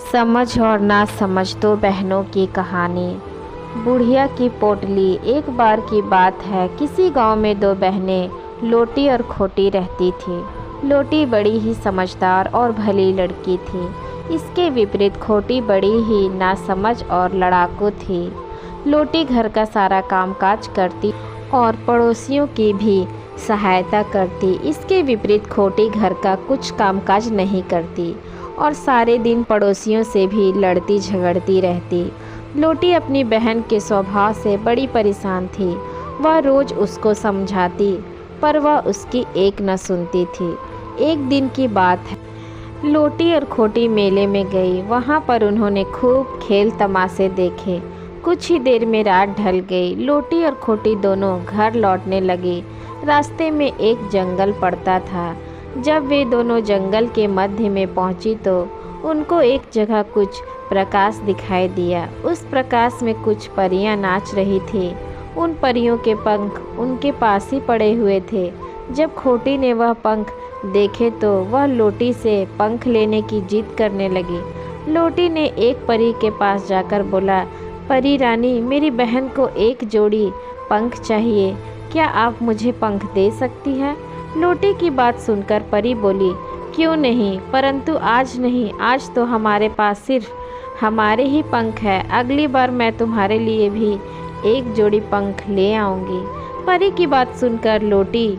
समझ और ना समझ दो बहनों की कहानी। बुढ़िया की पोटली। एक बार की बात है, किसी गांव में दो बहनें लोटी और खोटी रहती थी। लोटी बड़ी ही समझदार और भली लड़की थी। इसके विपरीत खोटी बड़ी ही नासमझ और लड़ाकू थी। लोटी घर का सारा कामकाज करती और पड़ोसियों की भी सहायता करती। इसके विपरीत खोटी घर का कुछ कामकाज नहीं करती और सारे दिन पड़ोसियों से भी लड़ती झगड़ती रहती। लोटी अपनी बहन के स्वभाव से बड़ी परेशान थी। वह रोज़ उसको समझाती पर वह उसकी एक न सुनती थी। एक दिन की बात है, लोटी और खोटी मेले में गई। वहाँ पर उन्होंने खूब खेल तमाशे देखे। कुछ ही देर में रात ढल गई। लोटी और खोटी दोनों घर लौटने लगी। रास्ते में एक जंगल पड़ता था। जब वे दोनों जंगल के मध्य में पहुंची तो उनको एक जगह कुछ प्रकाश दिखाई दिया। उस प्रकाश में कुछ परियां नाच रही थी। उन परियों के पंख उनके पास ही पड़े हुए थे। जब खोटी ने वह पंख देखे तो वह लोटी से पंख लेने की जिद करने लगी। लोटी ने एक परी के पास जाकर बोला, परी रानी, मेरी बहन को एक जोड़ी पंख चाहिए, क्या आप मुझे पंख दे सकती हैं? लोटी की बात सुनकर परी बोली, क्यों नहीं, परंतु आज नहीं, आज तो हमारे पास सिर्फ हमारे ही पंख है। अगली बार मैं तुम्हारे लिए भी एक जोड़ी पंख ले आऊँगी। परी की बात सुनकर लोटी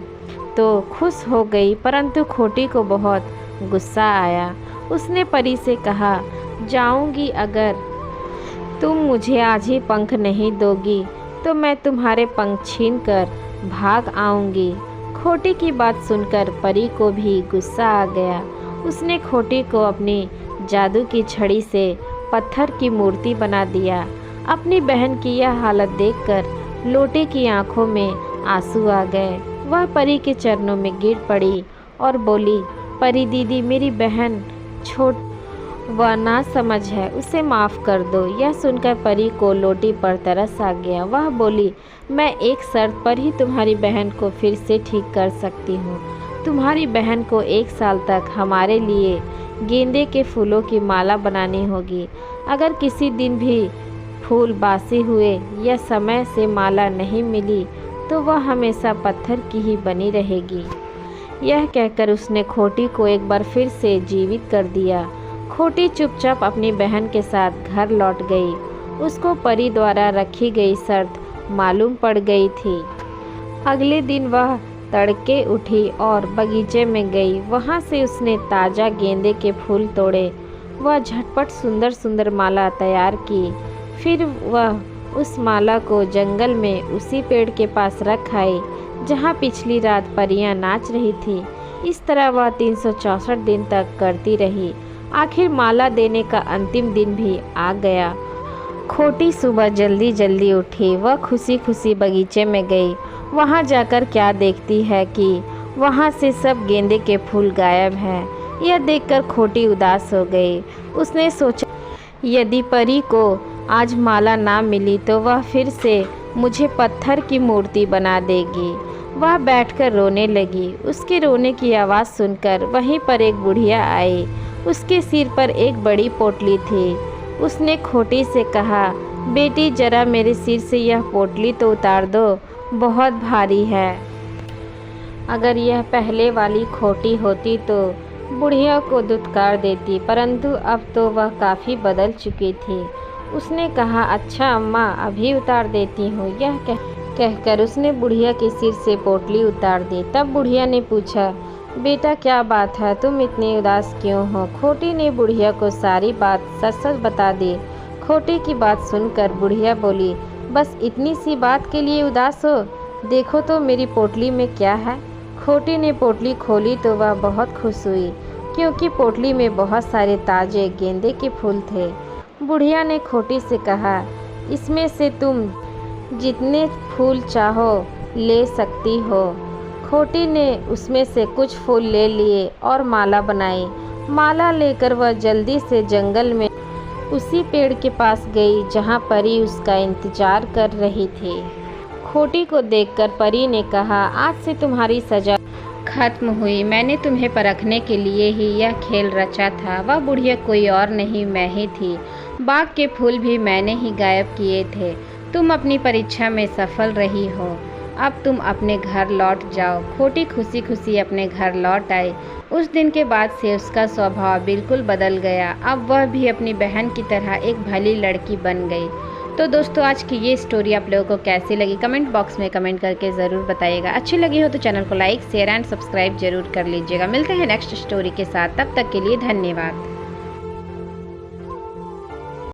तो खुश हो गई, परंतु खोटी को बहुत गुस्सा आया। उसने परी से कहा, जाऊँगी, अगर तुम मुझे आज ही पंख नहीं दोगी तो मैं तुम्हारे पंख छीनकर भाग आऊँगी। खोटी की बात सुनकर परी को भी गुस्सा आ गया। उसने खोटी को अपनी जादू की छड़ी से पत्थर की मूर्ति बना दिया। अपनी बहन की यह हालत देखकर लोटी की आंखों में आंसू आ गए। वह परी के चरणों में गिर पड़ी और बोली, परी दीदी, मेरी बहन छोट वह ना समझ है, उसे माफ़ कर दो। यह सुनकर परी को लोटी पर तरस आ गया। वह बोली, मैं एक शर्त पर ही तुम्हारी बहन को फिर से ठीक कर सकती हूँ। तुम्हारी बहन को 1 साल तक हमारे लिए गेंदे के फूलों की माला बनानी होगी। अगर किसी दिन भी फूल बासी हुए या समय से माला नहीं मिली तो वह हमेशा पत्थर की ही बनी रहेगी। यह कहकर उसने खोटी को एक बार फिर से जीवित कर दिया। खोटी चुपचाप अपनी बहन के साथ घर लौट गई। उसको परी द्वारा रखी गई शर्त मालूम पड़ गई थी। अगले दिन वह तड़के उठी और बगीचे में गई। वहाँ से उसने ताज़ा गेंदे के फूल तोड़े। वह झटपट सुंदर सुंदर माला तैयार की। फिर वह उस माला को जंगल में उसी पेड़ के पास रख आई जहाँ पिछली रात परियां नाच रही थी। इस तरह वह 364 दिन तक करती रही। आखिर माला देने का अंतिम दिन भी आ गया। खोटी सुबह जल्दी जल्दी उठी। वह खुशी खुशी बगीचे में गई। वहाँ जाकर क्या देखती है कि वहाँ से सब गेंदे के फूल गायब हैं। यह देखकर खोटी उदास हो गई। उसने सोचा, यदि परी को आज माला ना मिली तो वह फिर से मुझे पत्थर की मूर्ति बना देगी। वह बैठकर रोने लगी। उसके रोने की आवाज़ सुनकर वहीं पर एक बुढ़िया आई। उसके सिर पर एक बड़ी पोटली थी। उसने खोटी से कहा, बेटी, जरा मेरे सिर से यह पोटली तो उतार दो, बहुत भारी है। अगर यह पहले वाली खोटी होती तो बुढ़िया को धुतकार देती, परंतु अब तो वह काफ़ी बदल चुकी थी। उसने कहा, अच्छा अम्मा, अभी उतार देती हूँ। यह कहकर उसने बुढ़िया के सिर से पोटली उतार दी। तब बुढ़िया ने पूछा, बेटा, क्या बात है, तुम इतनी उदास क्यों हो? खोटी ने बुढ़िया को सारी बात सच सच बता दी। खोटी की बात सुनकर बुढ़िया बोली, बस इतनी सी बात के लिए उदास हो? देखो तो मेरी पोटली में क्या है। खोटी ने पोटली खोली तो वह बहुत खुश हुई, क्योंकि पोटली में बहुत सारे ताजे गेंदे के फूल थे। बुढ़िया ने खोटी से कहा, इसमें से तुम जितने फूल चाहो ले सकती हो। खोटी ने उसमें से कुछ फूल ले लिए और माला बनाई। माला लेकर वह जल्दी से जंगल में उसी पेड़ के पास गई जहाँ परी उसका इंतजार कर रही थी। खोटी को देखकर परी ने कहा, आज से तुम्हारी सजा खत्म हुई। मैंने तुम्हें परखने के लिए ही यह खेल रचा था। वह बुढ़िया कोई और नहीं, मैं ही थी। बाग के फूल भी मैंने ही गायब किए थे। तुम अपनी परीक्षा में सफल रही हो। अब तुम अपने घर लौट जाओ। खोटी खुशी खुशी अपने घर लौट आई। उस दिन के बाद से उसका स्वभाव बिल्कुल बदल गया। अब वह भी अपनी बहन की तरह एक भली लड़की बन गई। तो दोस्तों, आज की ये स्टोरी आप लोगों को कैसी लगी कमेंट बॉक्स में कमेंट करके ज़रूर बताइएगा। अच्छी लगी हो तो चैनल को लाइक शेयर एंड सब्सक्राइब जरूर कर लीजिएगा। मिलते हैं नेक्स्ट स्टोरी के साथ, तब तक के लिए धन्यवाद।